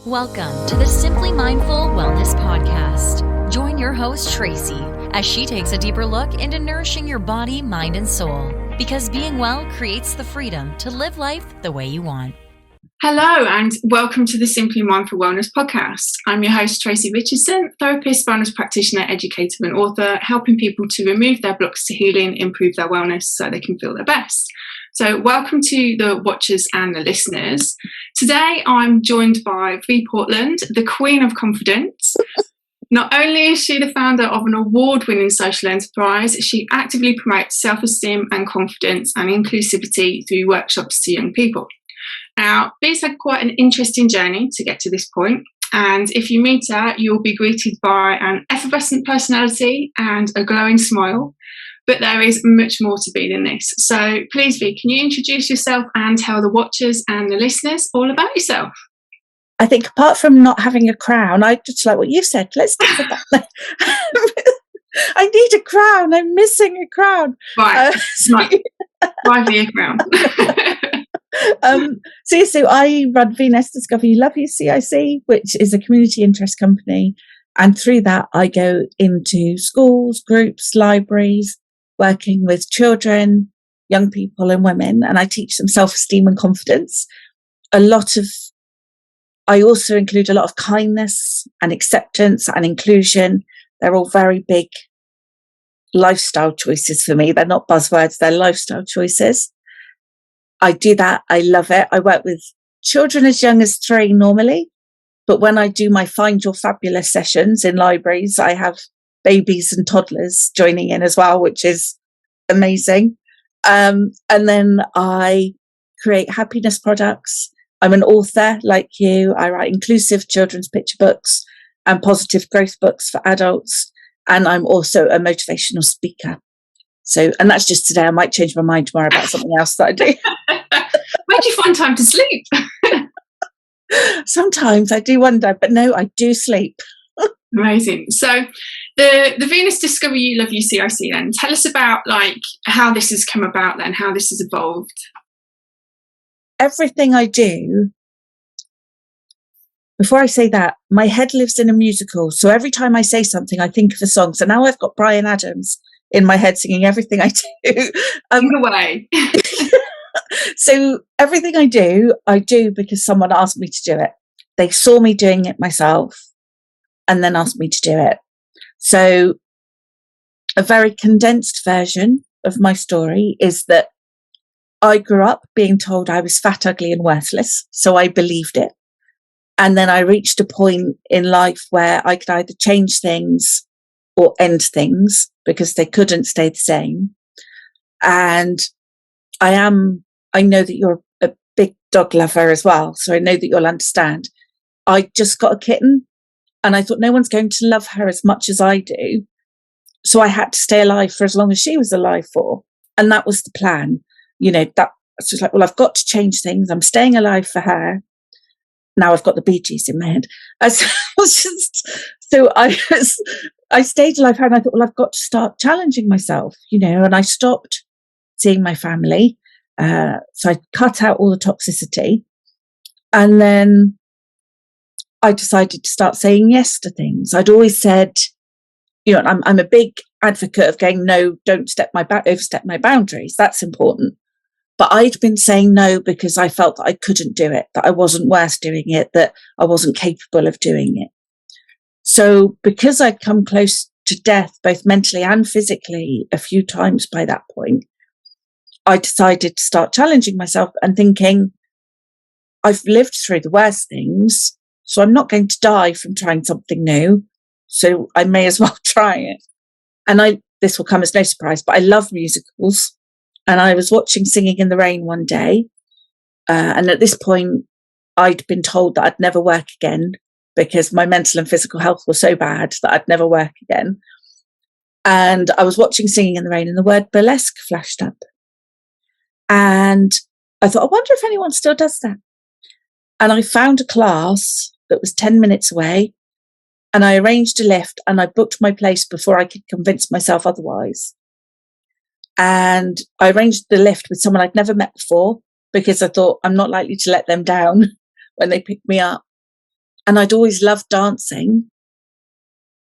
Welcome to the Simply Mindful Wellness Podcast. Join your host, Tracy, as she takes a deeper look into nourishing your body, mind, and soul. Because being well creates the freedom to live life the way you want. Hello and welcome to the Simply Mindful Wellness Podcast. I'm your host, Tracy Richardson, therapist, wellness practitioner, educator and author, helping people to remove their blocks to healing, improve their wellness so they can feel their best. So welcome to the watchers and the listeners. Today I'm joined by Vie Portland, the Queen of Confidence. Not only is she the founder of an award-winning social enterprise, she actively promotes self-esteem and confidence and inclusivity through workshops to young people. Now, Vie's had quite an interesting journey to get to this point, and if you meet her, you'll be greeted by an effervescent personality and a glowing smile. But there is much more to be than this. So please, Vie, can you introduce yourself and tell the watchers and the listeners all about yourself? I think apart from not having a crown, I just like what you said. Let's stick with that. I need a crown. I'm missing a crown. Right. Buy Vie a crown. So I run VieNess Discover You Love You CIC, which is a community interest company. And through that, I go into schools, groups, libraries, working with children, young people and women, and I teach them self-esteem and confidence. I also include a lot of kindness and acceptance and inclusion. They're all very big lifestyle choices for me. They're not buzzwords, they're lifestyle choices. I do that. I love it. I work with children as young as 3 normally, but when I do my Find Your Fabulous sessions in libraries, I have babies and toddlers joining in as well, which is amazing. And then I create happiness products. I'm an author like you. I write inclusive children's picture books and positive growth books for adults. And I'm also a motivational speaker. So, and that's just today. I might change my mind tomorrow about something else that I do. Where do you find time to sleep? Sometimes I do wonder, but no, I do sleep. Amazing. So the VieNess Discover You Love You CIC then. Tell us about how this has come about then, how this has evolved. Everything I do, before I say that, my head lives in a musical. So every time I say something, I think of a song. So now I've got Bryan Adams in my head singing everything I do. Away. So everything I do because someone asked me to do it. They saw me doing it myself and then asked me to do it. So a very condensed version of my story is that I grew up being told I was fat, ugly and worthless. So I believed it. And then I reached a point in life where I could either change things or end things because they couldn't stay the same. And I know that you're a big dog lover as well, so I know that you'll understand. I just got a kitten and I thought no one's going to love her as much as I do. So I had to stay alive for as long as she was alive for. And that was the plan. That was just like, well, I've got to change things. I'm staying alive for her. Now I've got the Bee Gees in my head. I stayed alive for her and I thought, well, I've got to start challenging myself, and I stopped seeing my family. So I cut out all the toxicity. And then I decided to start saying yes to things. I'd always said, I'm a big advocate of going, no, don't overstep my boundaries. That's important. But I'd been saying no because I felt that I couldn't do it, that I wasn't worth doing it, that I wasn't capable of doing it. So because I'd come close to death, both mentally and physically, a few times by that point, I decided to start challenging myself and thinking, I've lived through the worst things, so I'm not going to die from trying something new. So I may as well try it. And this will come as no surprise, but I love musicals. And I was watching Singing in the Rain one day. And at this point, I'd been told that I'd never work again because my mental and physical health was so bad that I'd never work again. And I was watching Singing in the Rain and the word burlesque flashed up. And I thought, I wonder if anyone still does that. And I found a class that was 10 minutes away and I arranged a lift and I booked my place before I could convince myself otherwise. And I arranged the lift with someone I'd never met before because I thought I'm not likely to let them down when they pick me up. And I'd always loved dancing,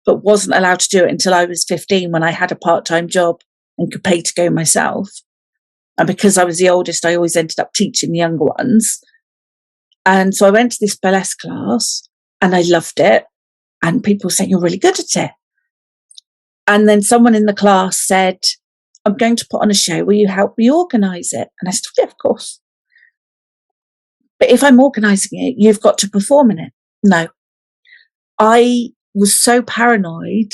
but wasn't allowed to do it until I was 15 when I had a part-time job and could pay to go myself. And because I was the oldest, I always ended up teaching the younger ones. And so I went to this burlesque class and I loved it. And people were saying, you're really good at it. And then someone in the class said, I'm going to put on a show. Will you help me organise it? And I said, yeah, of course. But if I'm organising it, you've got to perform in it. No. I was so paranoid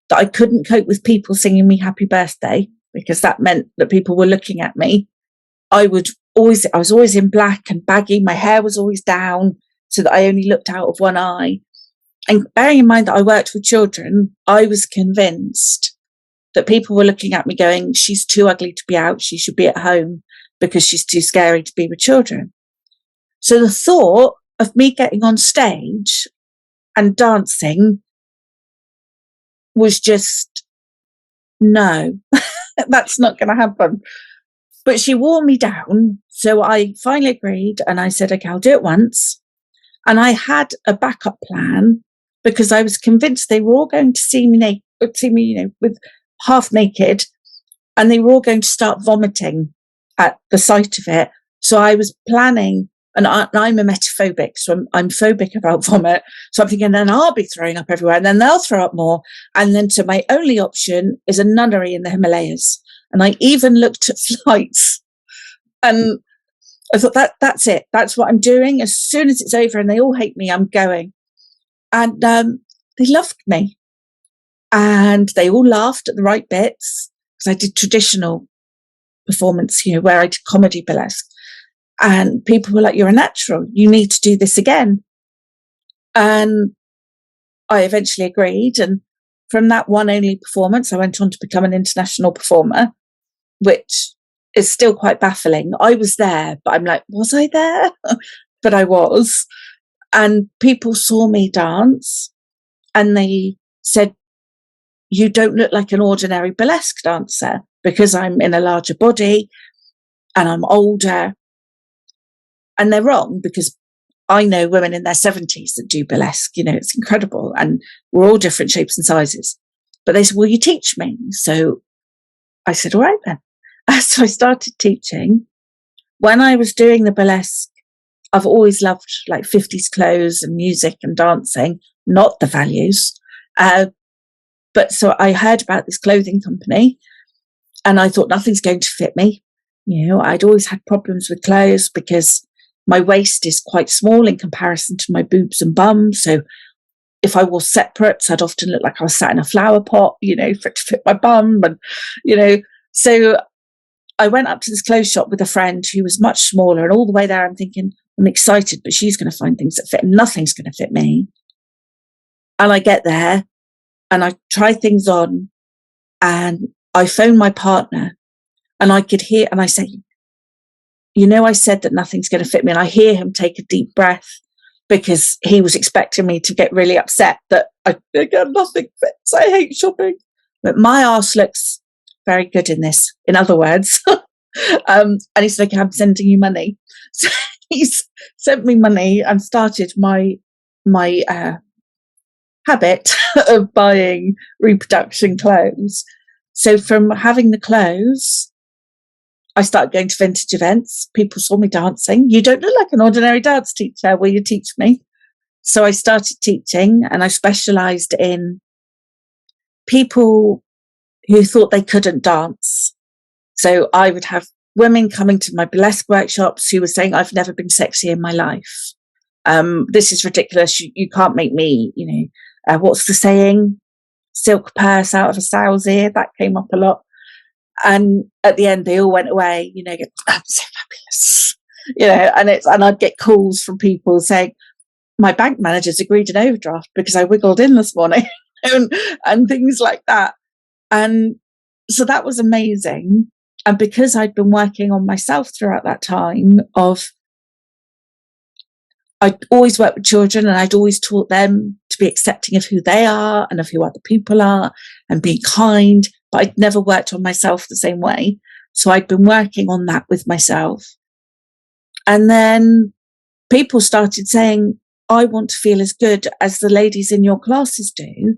that I couldn't cope with people singing me happy birthday, because that meant that people were looking at me. I was always in black and baggy. My hair was always down so that I only looked out of one eye. And bearing in mind that I worked with children, I was convinced that people were looking at me going, she's too ugly to be out. She should be at home because she's too scary to be with children. So the thought of me getting on stage and dancing was just, no, that's not going to happen. But she wore me down. So I finally agreed and I said, okay, I'll do it once. And I had a backup plan because I was convinced they were all going to see me, with half naked, and they were all going to start vomiting at the sight of it. So I was planning, and I'm a emetophobic, so I'm phobic about vomit. So I'm thinking, then I'll be throwing up everywhere, and then they'll throw up more. And then so my only option is a nunnery in the Himalayas. And I even looked at flights, and I thought that's it. That's what I'm doing. As soon as it's over and they all hate me, I'm going. And they loved me. And they all laughed at the right bits, because I did traditional performance, where I did comedy burlesque. And people were like, you're a natural. You need to do this again. And I eventually agreed. And from that one only performance, I went on to become an international performer, which is still quite baffling. I was there, but I'm like, was I there? But I was. And people saw me dance and they said, you don't look like an ordinary burlesque dancer, because I'm in a larger body and I'm older. And they're wrong, because I know women in their 70s that do burlesque, it's incredible. And we're all different shapes and sizes. But they said, will you teach me? So I said, all right then. So I started teaching. When I was doing the burlesque, I've always loved like 50s clothes and music and dancing, not the values. But so I heard about this clothing company and I thought nothing's going to fit me. I'd always had problems with clothes because my waist is quite small in comparison to my boobs and bum. So if I wore separates, I'd often look like I was sat in a flower pot, for it to fit my bum. And, so I went up to this clothes shop with a friend who was much smaller, and all the way there I'm thinking, I'm excited, but she's going to find things that fit. Nothing's going to fit me. And I get there and I try things on and I phone my partner and I could hear, and I say, I said that nothing's going to fit me. And I hear him take a deep breath because he was expecting me to get really upset that nothing fits. I hate shopping. But my arse looks very good in this, in other words. And he said, okay, I'm sending you money. So he's sent me money and started my habit of buying reproduction clothes. So from having the clothes, I started going to vintage events. People saw me dancing. You don't look like an ordinary dance teacher. Will you teach me? So I started teaching, and I specialised in people who thought they couldn't dance. So I would have women coming to my burlesque workshops who were saying, I've never been sexy in my life. This is ridiculous. You can't make me, what's the saying? Silk purse out of a sow's ear. That came up a lot. And at the end, they all went away, I'm so fabulous, and I'd get calls from people saying, my bank manager's agreed an overdraft because I wiggled in this morning and things like that. And so that was amazing. And because I'd been working on myself throughout that time I'd always worked with children and I'd always taught them to be accepting of who they are and of who other people are and be kind, but I'd never worked on myself the same way. So I'd been working on that with myself. And then people started saying, I want to feel as good as the ladies in your classes do,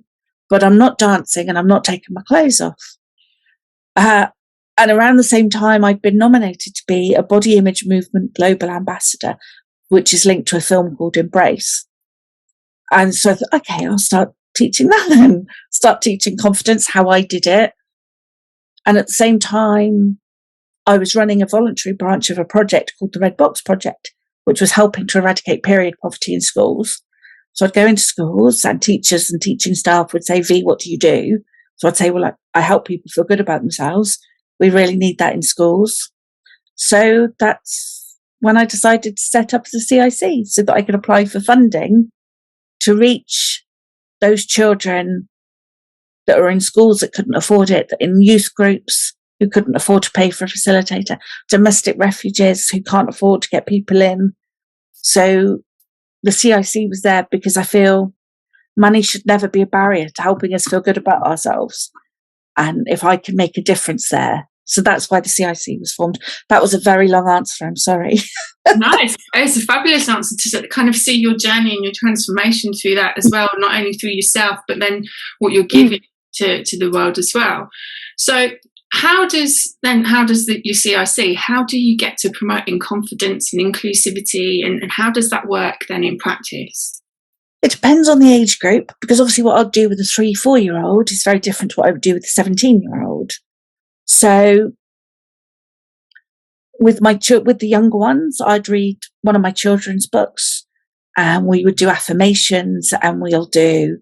but I'm not dancing and I'm not taking my clothes off. And around the same time, I'd been nominated to be a body image movement global ambassador, which is linked to a film called Embrace. And so I thought, okay, I'll start teaching that then. Start teaching confidence, how I did it. And at the same time, I was running a voluntary branch of a project called the Red Box Project, which was helping to eradicate period poverty in schools. So I'd go into schools and teachers and teaching staff would say, V, what do you do? So I'd say, well, I help people feel good about themselves. We really need that in schools. So that's when I decided to set up the CIC so that I could apply for funding to reach those children that are in schools that couldn't afford it, in youth groups who couldn't afford to pay for a facilitator, domestic refugees who can't afford to get people in. So the CIC was there because I feel money should never be a barrier to helping us feel good about ourselves. And if I can make a difference there. So that's why the CIC was formed. That was a very long answer. I'm sorry. Nice. It's a fabulous answer to kind of see your journey and your transformation through that as well, not only through yourself, but then what you're giving to the world as well. So how does your CIC, how do you get to promoting confidence and inclusivity, and how does that work then in practice? It depends on the age group, because obviously what I'll do with a 3-4-year-old is very different to what I would do with a 17-year-old. So with the younger ones, I'd read one of my children's books and we would do affirmations, and we'll do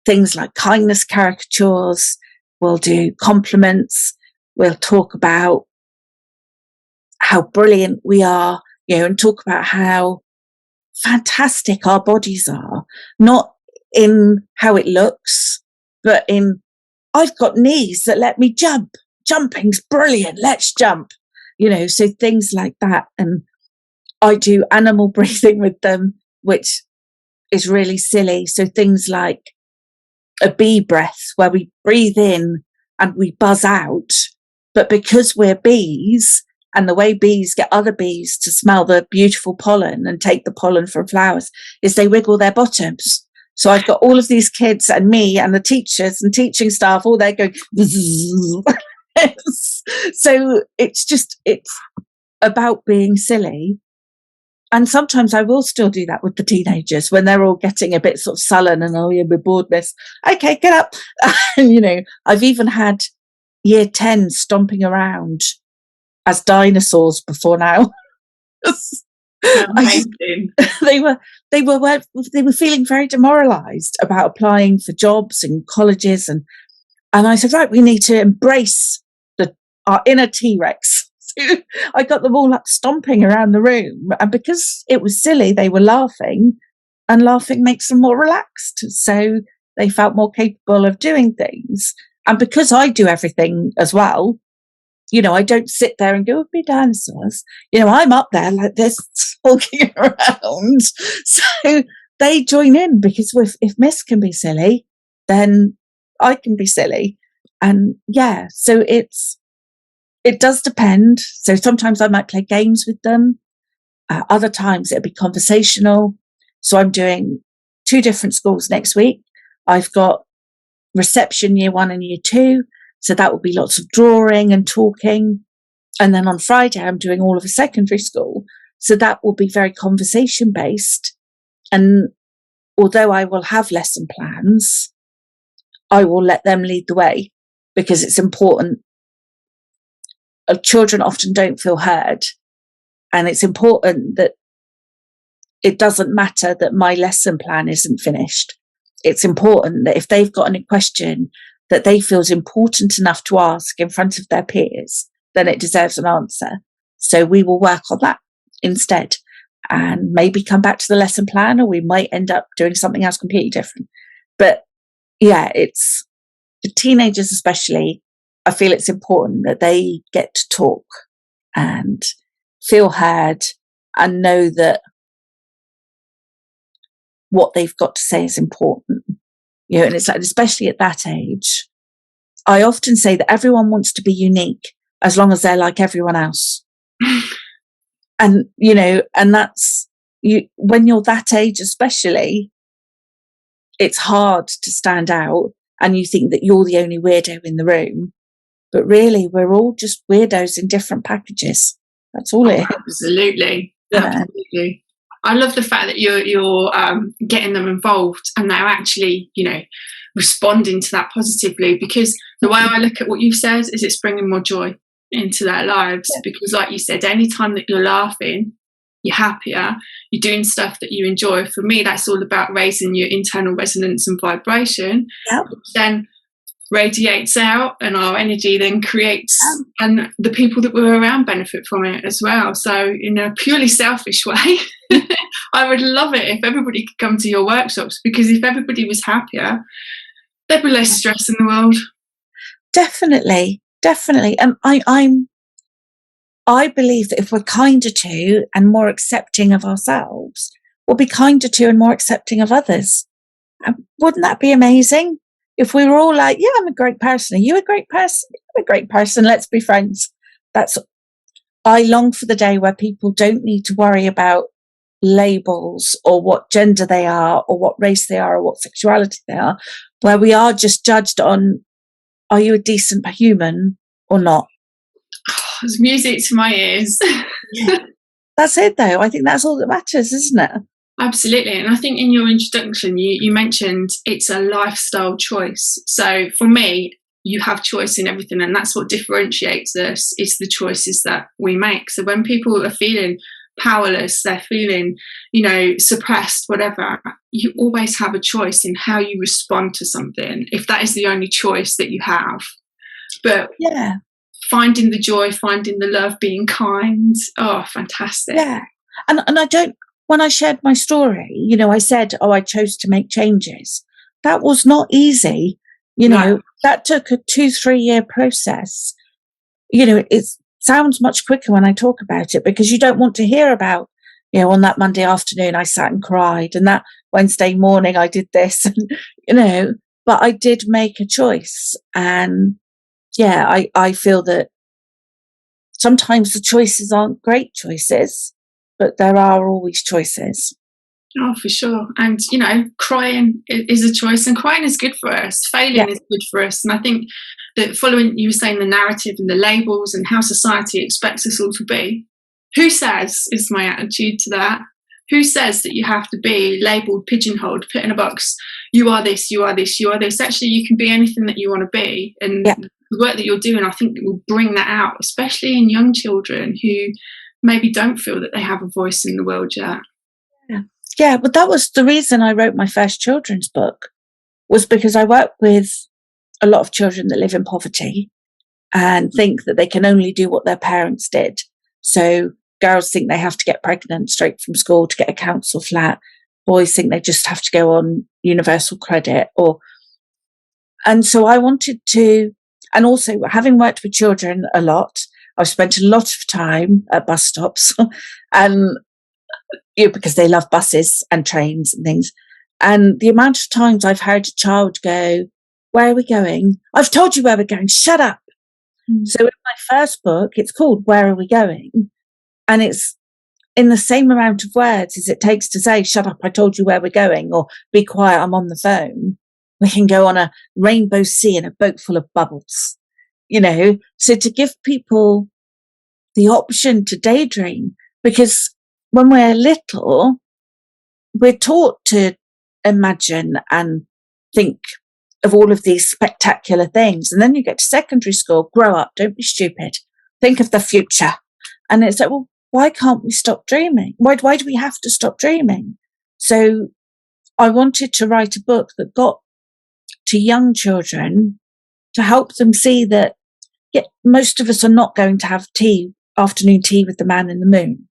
things like kindness caricatures. We'll do compliments. We'll talk about how brilliant we are, and talk about how fantastic our bodies are, not in how it looks, but in, I've got knees that let me jump. Jumping's brilliant. Let's jump. So things like that. And I do animal breathing with them, which is really silly. So things like a bee breath, where we breathe in and we buzz out. But because we're bees, and the way bees get other bees to smell the beautiful pollen and take the pollen from flowers is they wiggle their bottoms. So I've got all of these kids and me and the teachers and teaching staff all there going. So it's about being silly. And sometimes I will still do that with the teenagers when they're all getting a bit sort of sullen and, oh yeah, we're boredness. Okay, get up. And, I've even had year 10 stomping around as dinosaurs before now. They were feeling very demoralized about applying for jobs in colleges, and I said, right, we need to embrace our inner T-Rex. So I got them all up stomping around the room, and because it was silly, they were laughing, and laughing makes them more relaxed, so they felt more capable of doing things. And because I do everything as well, I don't sit there and go, be dinosaurs. I'm up there like this, walking around. So they join in, because if Miss can be silly, then I can be silly. And yeah, so it does depend. So sometimes I might play games with them. Other times it'll be conversational. So I'm doing 2 different schools next week. I've got reception year 1 and year 2. So that will be lots of drawing and talking. And then on Friday, I'm doing all of a secondary school. So that will be very conversation based. And although I will have lesson plans, I will let them lead the way, because it's important. Children often don't feel heard. And it's important that it doesn't matter that my lesson plan isn't finished. It's important that if they've got any question that they feel is important enough to ask in front of their peers, then it deserves an answer. So we will work on that instead, and maybe come back to the lesson plan, or we might end up doing something else completely different. But yeah, it's the teenagers especially, I feel it's important that they get to talk and feel heard and know that what they've got to say is important. And it's like, especially at that age, I often say that everyone wants to be unique as long as they're like everyone else. And, and that's when you're that age especially, it's hard to stand out and you think that you're the only weirdo in the room. But really, we're all just weirdos in different packages. That's all it is. Absolutely. You know? Absolutely. I love the fact that you're getting them involved and they're actually, responding to that positively, because the way I look at what you've said is it's bringing more joy into their lives. Yeah. Because like you said, anytime that you're laughing, you're happier, you're doing stuff that you enjoy. For me, that's all about raising your internal resonance and vibration. Yep. Which then radiates out, and our energy then creates, and the people that we're around benefit from it as well. So in a purely selfish way, I would love it if everybody could come to your workshops, because if everybody was happier, there'd be less stress in the world. Definitely. And I believe that if we're kinder to and more accepting of ourselves, we'll be kinder to and more accepting of others. And wouldn't that be amazing? If we were all like, yeah, I'm a great person. Are you a great person? I'm a great person. Let's be friends. I long for the day where people don't need to worry about labels or what gender they are or what race they are or what sexuality they are, where we are just judged on, are you a decent human or not? It's music to my ears. Yeah. That's it though. I think that's all that matters, isn't it? Absolutely. And I think in your introduction, you mentioned it's a lifestyle choice. So for me, you have choice in everything, and that's what differentiates us. It's the choices that we make. So when people are feeling powerless, they're feeling, suppressed, whatever, you always have a choice in how you respond to something, if that is the only choice that you have. But yeah, finding the joy, finding the love, being kind. Oh, fantastic. Yeah. And I don't, when I shared my story, I said, I chose to make changes. That was not easy. No. That took a 2-3 year process. It sounds much quicker when I talk about it, because you don't want to hear about, on that Monday afternoon, I sat and cried, and that Wednesday morning I did this, and, but I did make a choice. And yeah, I feel that sometimes the choices aren't great choices, but there are always choices. Oh, for sure. And, crying is a choice, and crying is good for us. Failing is good for us. And I think that following, you were saying, the narrative and the labels and how society expects us all to be, who says, is my attitude to that, who says that you have to be labelled, pigeonholed, put in a box, you are this, you are this, you are this. Actually, you can be anything that you want to be. And the work that you're doing, I think, will bring that out, especially in young children who maybe don't feel that they have a voice in the world yet. Yeah, but that was the reason I wrote my first children's book, was because I work with a lot of children that live in poverty and think that they can only do what their parents did. So girls think they have to get pregnant straight from school to get a council flat. Boys think they just have to go on universal credit. And so I wanted to, and also having worked with children a lot, I've spent a lot of time at bus stops and because they love buses and trains and things. And the amount of times I've heard a child go, where are we going? I've told you where we're going. Shut up. So in my first book, it's called Where Are We Going? And it's in the same amount of words as it takes to say, shut up, I told you where we're going, or be quiet, I'm on the phone. We can go on a rainbow sea in a boat full of bubbles, So to give people the option to daydream, because when we're little, we're taught to imagine and think of all of these spectacular things. And then you get to secondary school, grow up, don't be stupid, think of the future. And it's like, well, why can't we stop dreaming? Why do we have to stop dreaming? So I wanted to write a book that got to young children to help them see that most of us are not going to have afternoon tea with the man in the moon.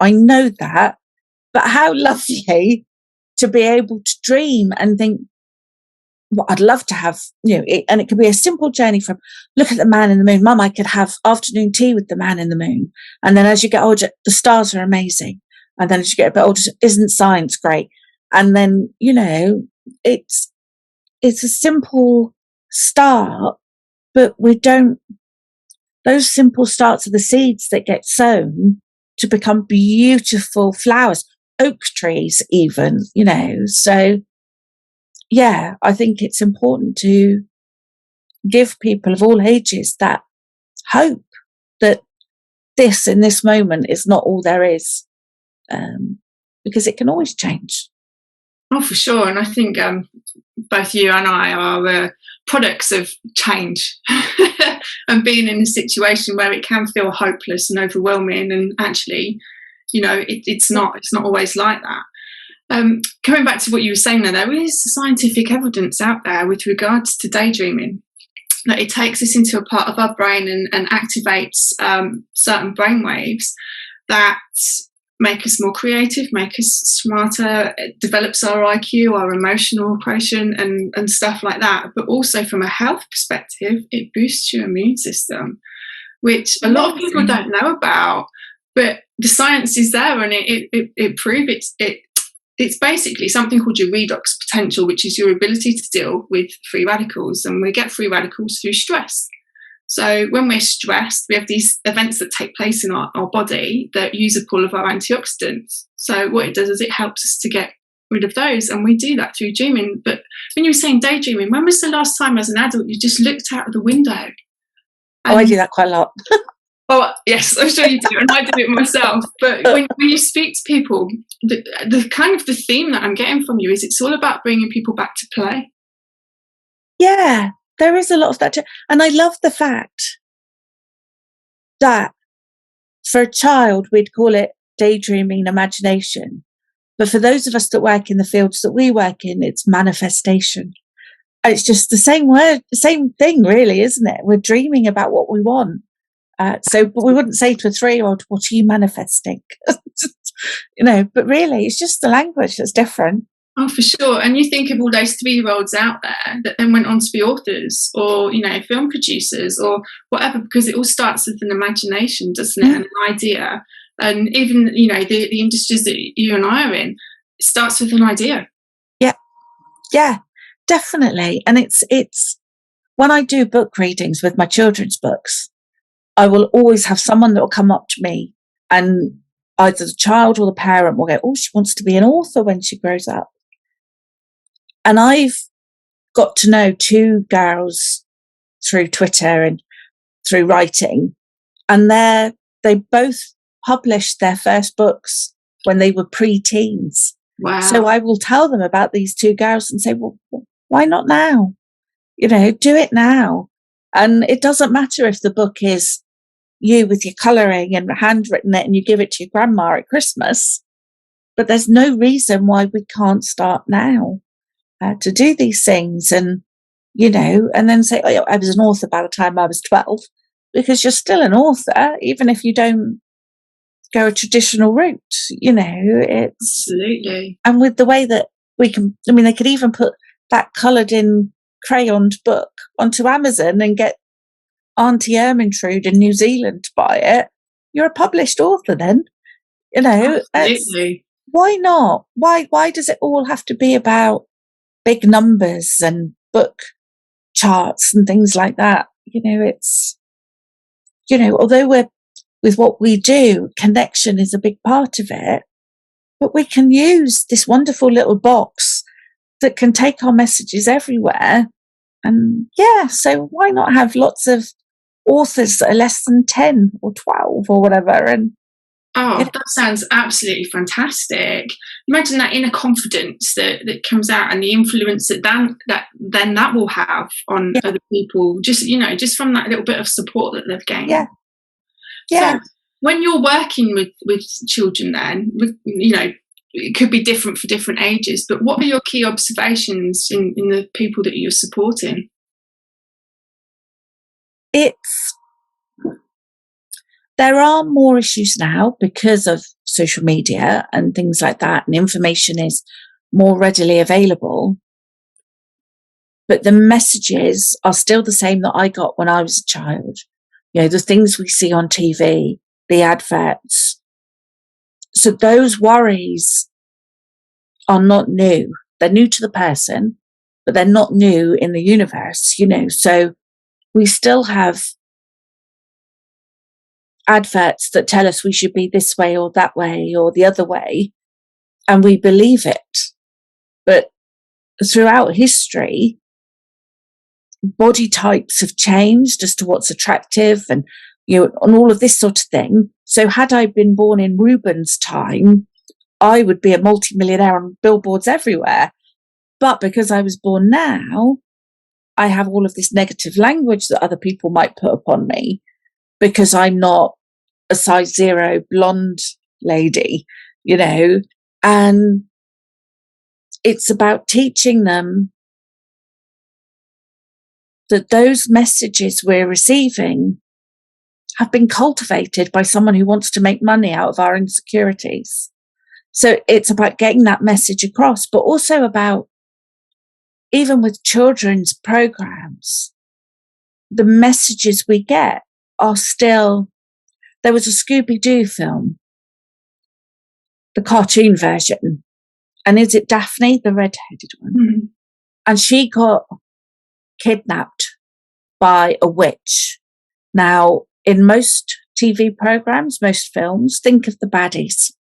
I know that, but how lovely to be able to dream and think, well, I'd love to have, and it could be a simple journey from, look at the man in the moon. Mum, I could have afternoon tea with the man in the moon. And then as you get older, the stars are amazing. And then as you get a bit older, isn't science great? And then, it's a simple start, but those simple starts are the seeds that get sown to become beautiful flowers. oak trees even, So, yeah, I think it's important to give people of all ages that hope that this in this moment is not all there is, because it can always change. Oh, for sure. And I think both you and I are products of change and being in a situation where it can feel hopeless and overwhelming, and actually, it's not always like that. Coming back to what you were saying there is scientific evidence out there with regards to daydreaming, that it takes us into a part of our brain and activates certain brain waves that make us more creative, make us smarter, it develops our IQ, our emotional quotient, and stuff like that. But also from a health perspective, it boosts your immune system, which a lot of people don't know about. But the science is there, and it proves it's basically something called your redox potential, which is your ability to deal with free radicals. And we get free radicals through stress. So when we're stressed, we have these events that take place in our body that use up all of our antioxidants. So what it does is it helps us to get rid of those, and we do that through dreaming. But when you were saying daydreaming, when was the last time as an adult you just looked out of the window? I do that quite a lot. Oh, yes, I'm sure you do, and I do it myself. But when you speak to people, the kind of the theme that I'm getting from you is it's all about bringing people back to play. Yeah, there is a lot of that too. And I love the fact that for a child, we'd call it daydreaming imagination. But for those of us that work in the fields that we work in, it's manifestation. And it's just the same word, the same thing, really, isn't it? We're dreaming about what we want. But we wouldn't say to a 3-year-old, what are you manifesting? But really, it's just the language that's different. Oh, for sure. And you think of all those 3-year-olds out there that then went on to be authors or, film producers or whatever, because it all starts with an imagination, doesn't it? And an idea. And even, the industries that you and I are in, it starts with an idea. Yeah, definitely. And it's when I do book readings with my children's books, I will always have someone that will come up to me, and either the child or the parent will go, oh, she wants to be an author when she grows up. And I've got to know 2 girls through Twitter and through writing, and they both published their first books when they were pre-teens. Wow. So I will tell them about these 2 girls and say, well, why not now? Do it now. And it doesn't matter if the book is you with your colouring and handwritten it and you give it to your grandma at Christmas, but there's no reason why we can't start now to do these things. And, and then say, oh, I was an author by the time I was 12, because you're still an author, even if you don't go a traditional route, it's absolutely. And with the way that we can, they could even put that coloured in crayoned book onto Amazon and get Auntie 𝙤𝙤𝙢𝙤 in New Zealand to buy it. You're a published author then, Absolutely. Why not? Why does it all have to be about big numbers and book charts and things like that? It's, although we're, with what we do, connection is a big part of it, but we can use this wonderful little box that can take our messages everywhere. And so why not have lots of authors that are less than 10 or 12 or whatever? And that sounds absolutely fantastic. Imagine that inner confidence that comes out, and the influence that will have on other people, just from that little bit of support that they've gained. So when you're working with children, then it could be different for different ages, but what are your key observations in the people that you're supporting? There are more issues now because of social media and things like that, and information is more readily available. But the messages are still the same that I got when I was a child. The things we see on TV, the adverts. So those worries are not new. They're new to the person, but they're not new in the universe, So we still have adverts that tell us we should be this way or that way or the other way. and we believe it. But throughout history, body types have changed as to what's attractive and, and all of this sort of thing. So had I been born in Reuben's time, I would be a multimillionaire on billboards everywhere. But because I was born now, I have all of this negative language that other people might put upon me because I'm not a size 0 blonde lady, and it's about teaching them that those messages we're receiving have been cultivated by someone who wants to make money out of our insecurities. So it's about getting that message across, but also about, even with children's programs, the messages we get are still, there was a Scooby-Doo film, the cartoon version, and is it Daphne, the red-headed one? Mm-hmm. And she got kidnapped by a witch. Now, in most TV programs, most films, think of the baddies.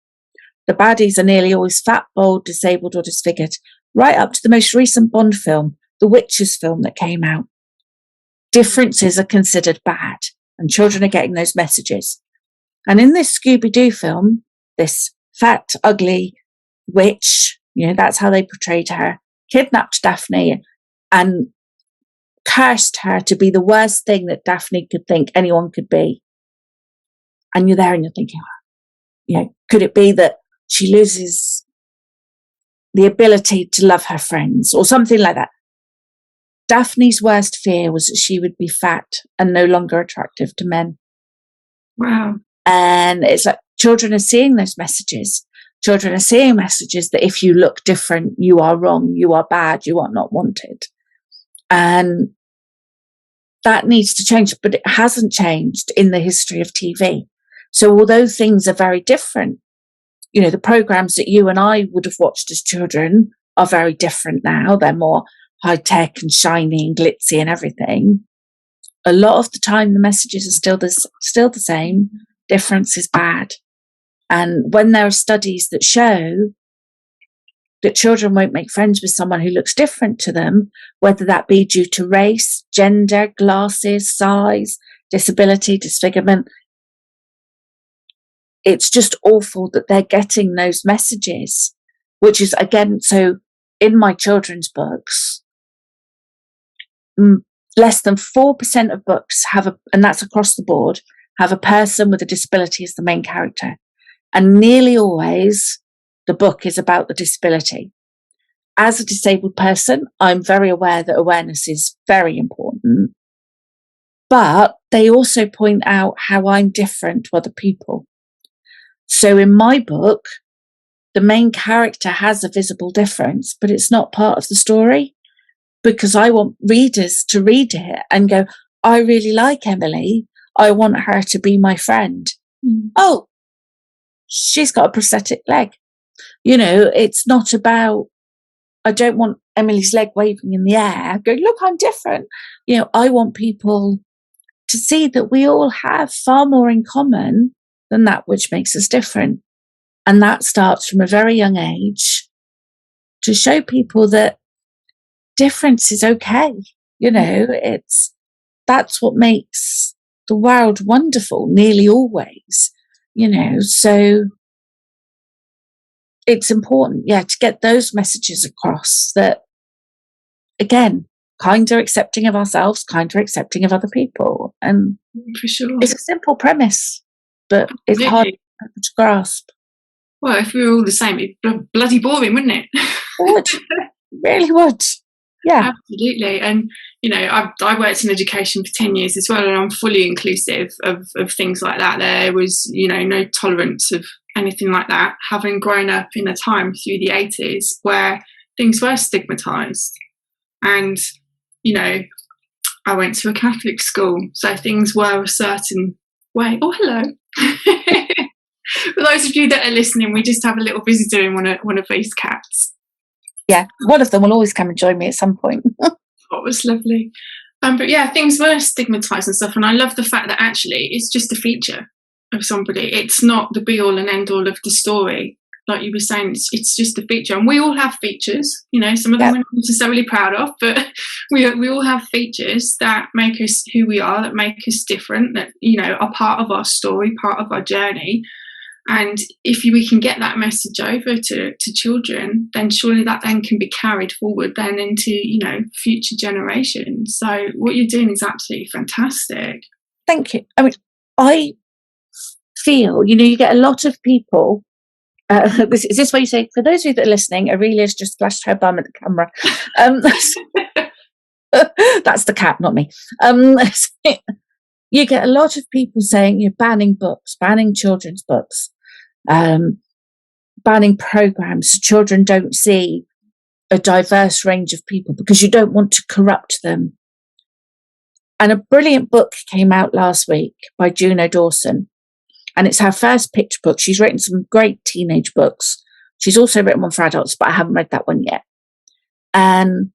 The baddies are nearly always fat, bald, disabled, or disfigured, right up to the most recent Bond film, the Witches film that came out. Differences are considered bad, and children are getting those messages. And in this Scooby-Doo film, this fat, ugly witch, that's how they portrayed her, kidnapped Daphne and cursed her to be the worst thing that Daphne could think anyone could be. And you're there and you're thinking, could it be that she loses the ability to love her friends or something like that? Daphne's worst fear was that she would be fat and no longer attractive to men. Wow. And it's like children are seeing those messages. Children are seeing messages that if you look different, you are wrong, you are bad, you are not wanted. And that needs to change, but it hasn't changed in the history of TV. So although things are very different, the programs that you and I would have watched as children are very different now. They're more high-tech and shiny and glitzy and everything. A lot of the time, the messages are still the same. Difference is bad. And when there are studies that show that children won't make friends with someone who looks different to them, whether that be due to race, gender, glasses, size, disability, disfigurement, it's just awful that they're getting those messages, which is, again, so in my children's books, less than 4% of books and that's across the board, have a person with a disability as the main character. And nearly always the book is about the disability. As a disabled person, I'm very aware that awareness is very important. But they also point out how I'm different to other people. So in my book, the main character has a visible difference, but it's not part of the story because I want readers to read it and go, I really like Emily. I want her to be my friend. Oh, she's got a prosthetic leg. It's not about, I don't want Emily's leg waving in the air. Go, look, I'm different. I want people to see that we all have far more in common than that which makes us different. And that starts from a very young age to show people that difference is okay. That's what makes the world wonderful, nearly always, so it's important, to get those messages across that, again, kinder accepting of ourselves, kinder accepting of other people. And for sure, it's a simple premise, but it's hard to grasp. Well, if we were all the same, it'd be bloody boring, wouldn't it? It would. It really would. Yeah. Absolutely. And, I worked in education for 10 years as well, and I'm fully inclusive of things like that. There was, no tolerance of anything like that, having grown up in a time through the 80s where things were stigmatised. And, I went to a Catholic school, so things were a certain way. Oh, hello. For those of you that are listening, we just have a little visitor in one of these cats. Yeah, one of them will always come and join me at some point. Oh, it was lovely. But yeah, things were stigmatised and stuff, and I love the fact that actually it's just a feature of somebody. It's not the be-all and end-all of the story. like you were saying, it's just a feature, and we all have features. You know, some of them we're not necessarily proud of, but we all have features that make us who we are, that make us different, that, you know, are part of our story, part of our journey. And if we can get that message over to children, then surely that then can be carried forward then into, you know, future generations. So what you're doing is absolutely fantastic. Thank you. I mean, I feel, you know, you get a lot of people. Is this what you say? For those of you that are listening, Aurelia's just flashed her bum at the camera. That's the cat, not me. You get a lot of people saying you're banning books, banning children's books, banning programs so children don't see a diverse range of people because you don't want to corrupt them. And a brilliant book came out last week by Juno Dawson, and it's her first picture book. She's written some great teenage books. She's also written one for adults, but I haven't read that one yet. And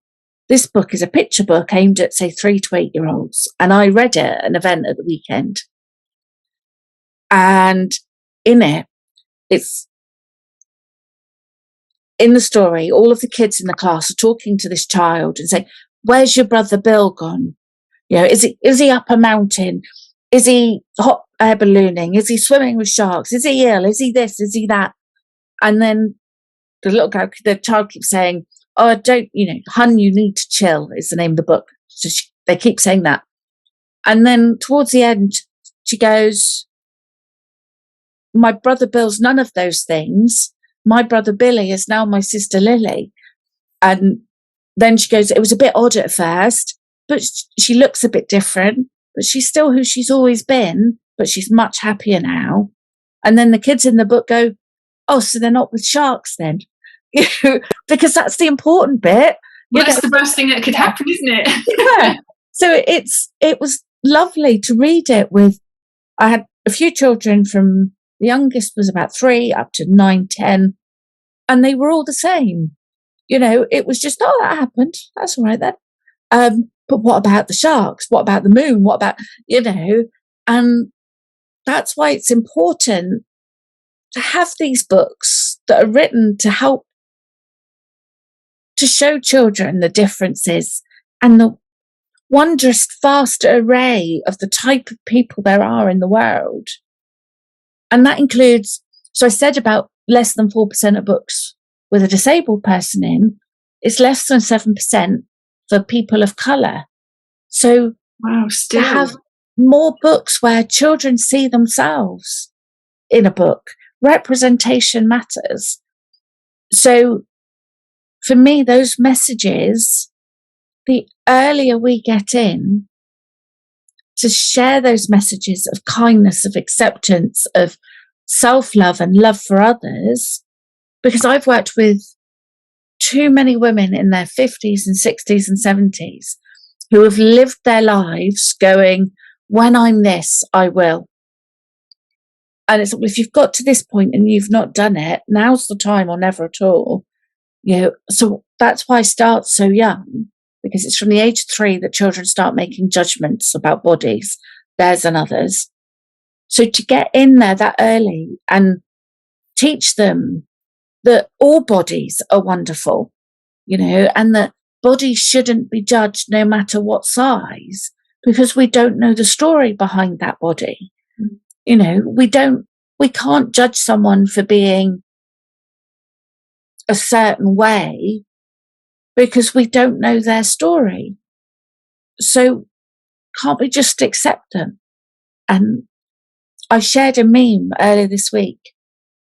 this book is a picture book aimed at, say, 3 to 8 year olds. And I read it at an event at the weekend. And in it, it's in the story, all of the kids in the class are talking to this child and saying, "Where's your brother Bill gone? You know, is he up a mountain? Is he hot air ballooning? Is he swimming with sharks? Is he ill? Is he this? Is he that?" And then the child keeps saying, "Oh, don't, you know, hun, you need to chill," is the name of the book. So they keep saying that. And then towards the end, she goes, "My brother Bill's none of those things. My brother Billy is now my sister Lily." And then she goes, "It was a bit odd at first, but she looks a bit different, but she's still who she's always been, but she's much happier now." And then the kids in the book go, "Oh, so they're not with sharks then?" Because that's the important bit. Well, that's the worst thing that could happen, isn't it? Yeah. So it was lovely to read it with. I had a few children from the youngest was about 3 up to 9, 10, and they were all the same. You know, it was just, "Oh, that happened. That's all right then." But what about the sharks? What about the moon? What about, you know? And that's why it's important to have these books that are written to help to show children the differences and the wondrous vast array of the type of people there are in the world. And that includes, so I said about less than 4% of books with a disabled person in, it's less than 7% for people of colour. So still. to have more books where children see themselves in a book, representation matters. So for me, those messages, the earlier we get in to share those messages of kindness, of acceptance, of self-love and love for others, because I've worked with too many women in their 50s and 60s and 70s who have lived their lives going, "When I'm this, I will." And it's, if you've got to this point and you've not done it, now's the time or never at all. You know, so that's why I start so young, because it's from the age of 3 that children start making judgments about bodies, theirs and others. So to get in there that early and teach them that all bodies are wonderful, you know, and that bodies shouldn't be judged no matter what size, because we don't know the story behind that body. You know, we can't judge someone for being a certain way because we don't know their story. So can't we just accept them? And I shared a meme earlier this week,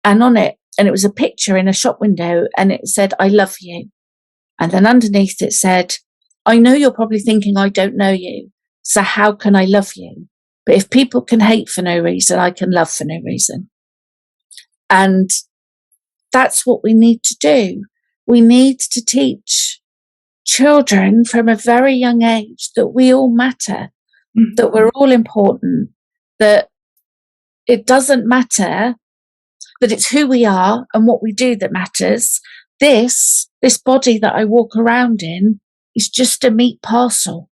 and on it, and it was a picture in a shop window, and it said, "I love you." And then underneath it said, "I know you're probably thinking I don't know you, so how can I love you? But if people can hate for no reason, I can love for no reason." And that's what we need to do. We need to teach children from a very young age that we all matter, that we're all important, that it doesn't matter, that it's who we are and what we do that matters. This body that I walk around in is just a meat parcel.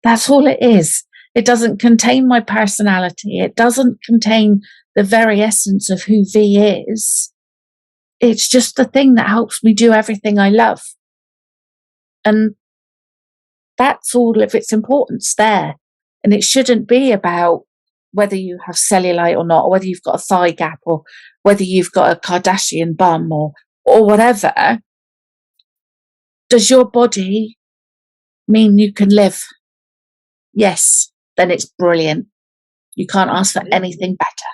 That's all it is. It doesn't contain my personality. It doesn't contain the very essence of who Vie is. it's just the thing that helps me do everything I love. And that's all of its importance there. And it shouldn't be about whether you have cellulite or not, or whether you've got a thigh gap, or whether you've got a Kardashian bum, or whatever. Does your body mean you can live? Yes, then it's brilliant. You can't ask for anything better.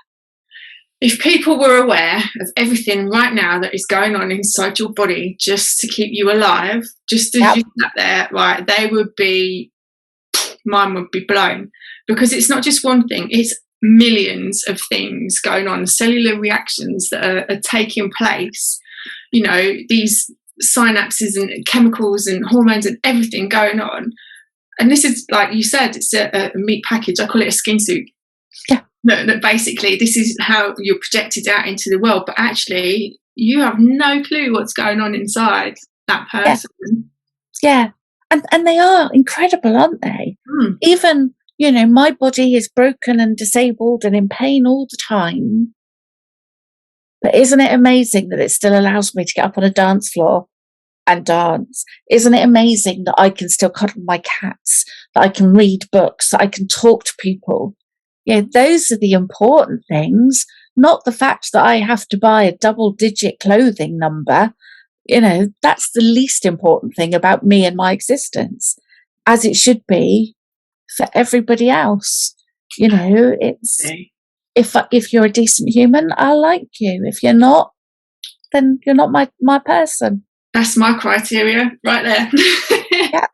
If people were aware of everything right now that is going on inside your body just to keep you alive, just as you sat there, right, mine would be blown. Because it's not just one thing, it's millions of things going on, cellular reactions that are taking place, you know, these synapses and chemicals and hormones and everything going on. And this is, like you said, it's a meat package. I call it a skin suit. Yeah. That basically this is how you're projected out into the world, but actually you have no clue what's going on inside that person. Yeah. And they are incredible, aren't they? Even, you know, my body is broken and disabled and in pain all the time. But isn't it amazing that it still allows me to get up on a dance floor and dance? Isn't it amazing that I can still cuddle my cats, that I can read books, that I can talk to people? Yeah, those are the important things, not the fact that I have to buy a double-digit clothing number. You know, that's the least important thing about me and my existence, as it should be for everybody else. You know, it's if you're a decent human, I'll like you. If you're not, then you're not my person. That's my criteria right there. Yeah.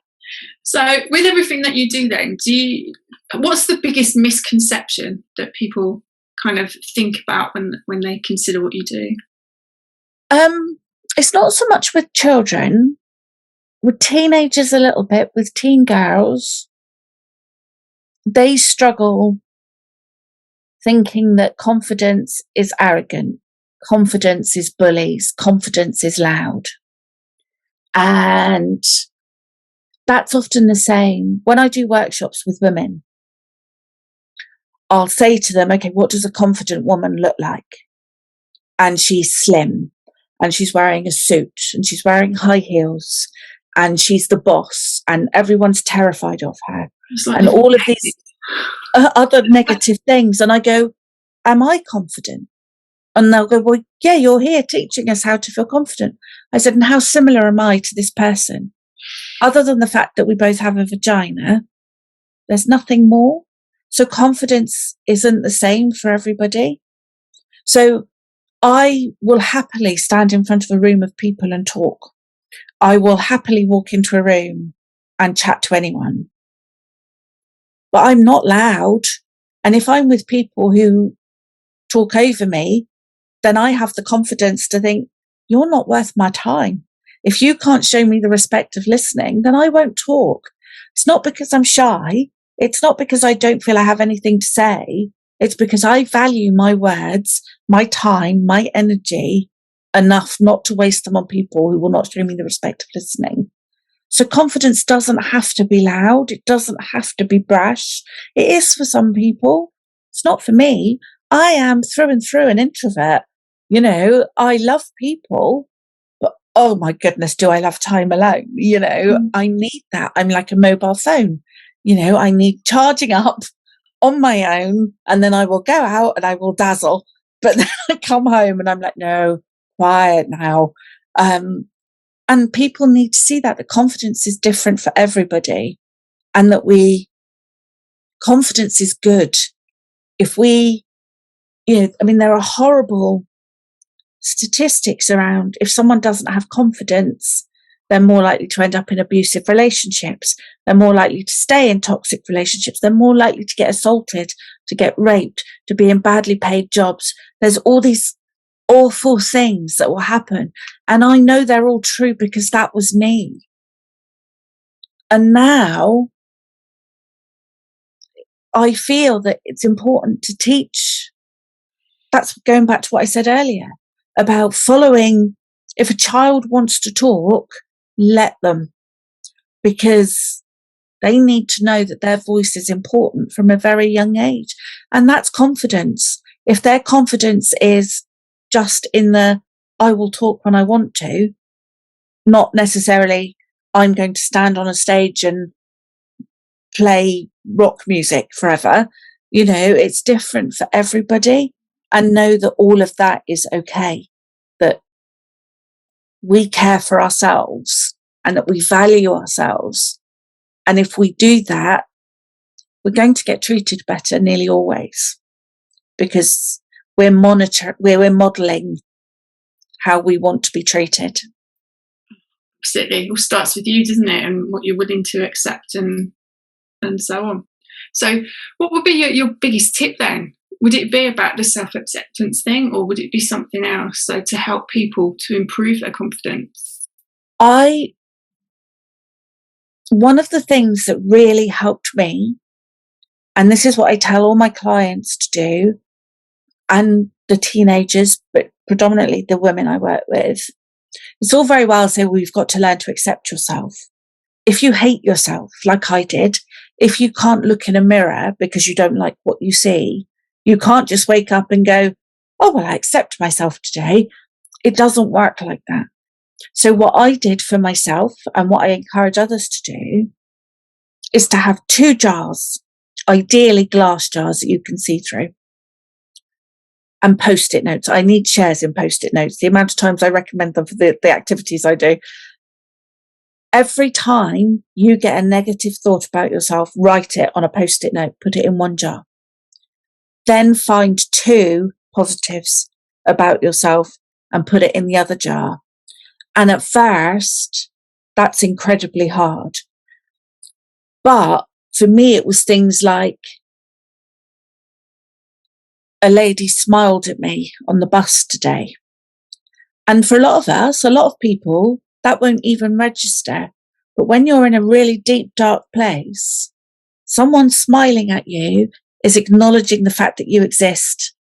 So with everything that you do then, what's the biggest misconception that people kind of think about when they consider what you do? It's not so much with children, with teenagers a little bit, with teen girls. They struggle thinking that confidence is arrogant, confidence is bullies, confidence is loud. And that's often the same. When I do workshops with women, I'll say to them, okay, what does a confident woman look like? And she's slim, and she's wearing a suit, and she's wearing high heels, and she's the boss, and everyone's terrified of her, and all of these other negative things. And I go, am I confident? And they'll go, well, yeah, you're here teaching us how to feel confident. I said, and how similar am I to this person? Other than the fact that we both have a vagina, there's nothing more. So confidence isn't the same for everybody. So I will happily stand in front of a room of people and talk. I will happily walk into a room and chat to anyone. But I'm not loud. And if I'm with people who talk over me, then I have the confidence to think, you're not worth my time. If you can't show me the respect of listening, then I won't talk. It's not because I'm shy. It's not because I don't feel I have anything to say. It's because I value my words, my time, my energy enough not to waste them on people who will not show me the respect of listening. So confidence doesn't have to be loud. It doesn't have to be brash. It is for some people. It's not for me. I am through and through an introvert. You know, I love people, but oh my goodness, do I love time alone? You know, I need that. I'm like a mobile phone. You know, I need charging up on my own, and then I will go out and I will dazzle. But then I come home and I'm like, no, quiet now. And people need to see that the confidence is different for everybody, and that confidence is good. If we, you know, I mean, there are horrible statistics around if someone doesn't have confidence, they're more likely to end up in abusive relationships. They're more likely to stay in toxic relationships. They're more likely to get assaulted, to get raped, to be in badly paid jobs. There's all these awful things that will happen. And I know they're all true because that was me. And now I feel that it's important to teach. That's going back to what I said earlier about following. If a child wants to talk, let them, because they need to know that their voice is important from a very young age. And that's confidence. If their confidence is just in the I will talk when I want to, not necessarily I'm going to stand on a stage and play rock music forever. It's different for everybody, and know that all of that is okay, that we care for ourselves and that we value ourselves. And if we do that, we're going to get treated better nearly always, because we're modeling how we want to be treated. Absolutely. It all starts with you, doesn't it? And what you're willing to accept and so on. So what would be your biggest tip then? Would it be about the self-acceptance thing, or would it be something else, so to help people to improve their confidence? One of the things that really helped me, and this is what I tell all my clients to do, and the teenagers, but predominantly the women I work with, it's all very well saying, well, you've got to learn to accept yourself. If you hate yourself, like I did, if you can't look in a mirror because you don't like what you see, you can't just wake up and go, oh, well, I accept myself today. It doesn't work like that. So what I did for myself, and what I encourage others to do, is to have 2 jars, ideally glass jars that you can see through, and Post-it notes. I need shares in Post-it notes. The amount of times I recommend them for the activities I do. Every time you get a negative thought about yourself, write it on a Post-it note, put it in one jar. Then find 2 positives about yourself and put it in the other jar. And at first, that's incredibly hard. But for me, it was things like, a lady smiled at me on the bus today. And for a lot of people, that won't even register. But when you're in a really deep, dark place, someone smiling at you is acknowledging the fact that you exist.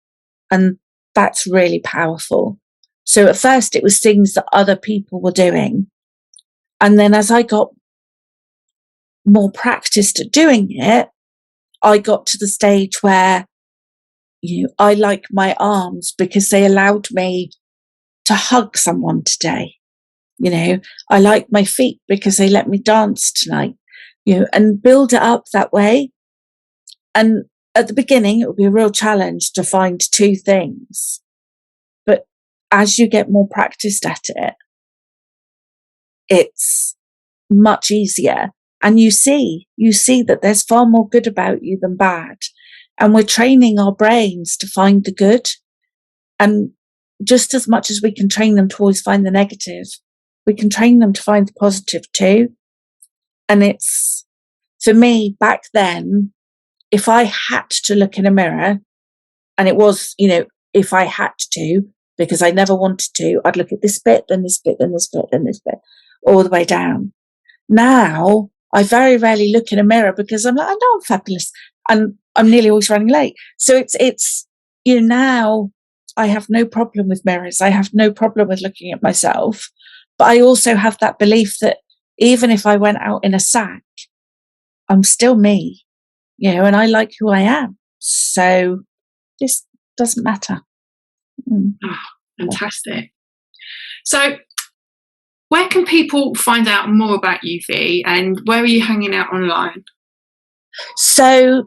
And that's really powerful. So at first it was things that other people were doing. And then as I got more practiced at doing it, I got to the stage where, I like my arms because they allowed me to hug someone today. I like my feet because they let me dance tonight, and build it up that way. And at the beginning, it would be a real challenge to find 2 things. But as you get more practiced at it, it's much easier. And you see that there's far more good about you than bad. And we're training our brains to find the good. And just as much as we can train them to always find the negative, we can train them to find the positive too. And it's, for me, back then, if I had to look in a mirror, and it was, if I had to, because I never wanted to, I'd look at this bit, then this bit, then this bit, then this bit, all the way down. Now, I very rarely look in a mirror because I'm like, I know I'm fabulous, and I'm nearly always running late. So it's now I have no problem with mirrors. I have no problem with looking at myself. But I also have that belief that even if I went out in a sack, I'm still me, and I like who I am. So this doesn't matter. Oh, fantastic. So where can people find out more about you, Vie, and where are you hanging out online? So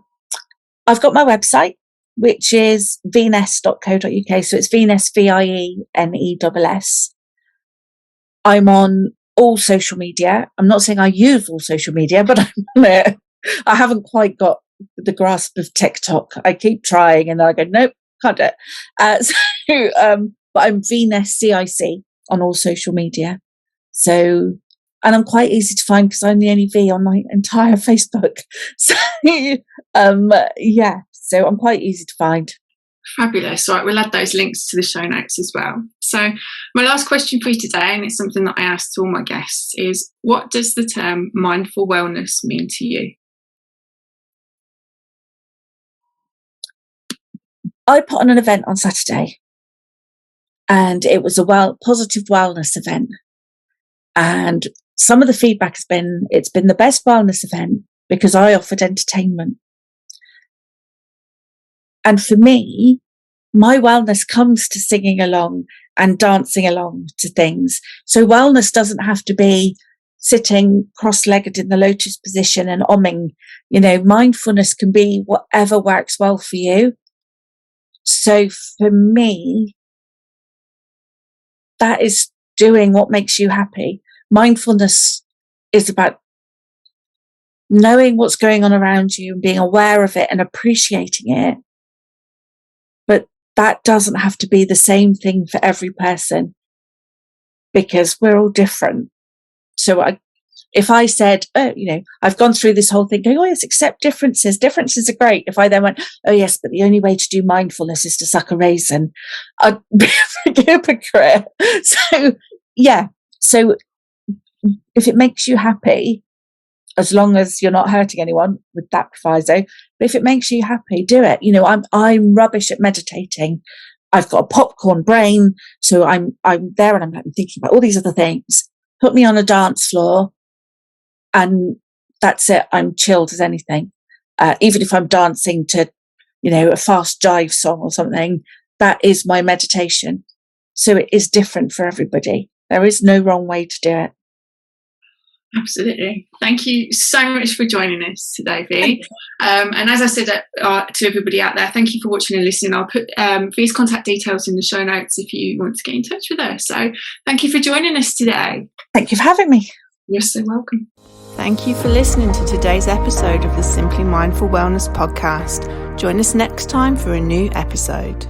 I've got my website, which is vieness.co.uk. So it's VieNess, VieNess. I'm on all social media. I'm not saying I use all social media, but I'm on it. I haven't quite got the grasp of TikTok. I keep trying and then I go, nope, can't do it. But I'm VieNess CIC on all social media. So, and I'm quite easy to find because I'm the only V on my entire Facebook. So, so I'm quite easy to find. Fabulous. All right, we'll add those links to the show notes as well. So my last question for you today, and it's something that I ask to all my guests, is what does the term mindful wellness mean to you? I put on an event on Saturday, and it was a positive wellness event. And some of the feedback has been, it's been the best wellness event because I offered entertainment. And for me, my wellness comes to singing along and dancing along to things. So wellness doesn't have to be sitting cross-legged in the lotus position and omming. Mindfulness can be whatever works well for you. So for me, that is doing what makes you happy. Mindfulness is about knowing what's going on around you and being aware of it and appreciating it. But that doesn't have to be the same thing for every person, because we're all different. So if I said, I've gone through this whole thing going, oh yes, accept differences. Differences are great. If I then went, oh yes, but the only way to do mindfulness is to suck a raisin, I'd be a hypocrite. So yeah. So if it makes you happy, as long as you're not hurting anyone, with that proviso, but if it makes you happy, do it. I'm rubbish at meditating. I've got a popcorn brain, so I'm there and I'm thinking about all these other things. Put me on a dance floor, and that's it. I'm chilled as anything. Even if I'm dancing to, a fast jive song or something, that is my meditation. So it is different for everybody. There is no wrong way to do it. Absolutely. Thank you so much for joining us today, Vie. And as I said to everybody out there, thank you for watching and listening. I'll put Vie's contact details in the show notes if you want to get in touch with her. So thank you for joining us today. Thank you for having me. You're so welcome. Thank you for listening to today's episode of the Simply Mindful Wellness podcast. Join us next time for a new episode.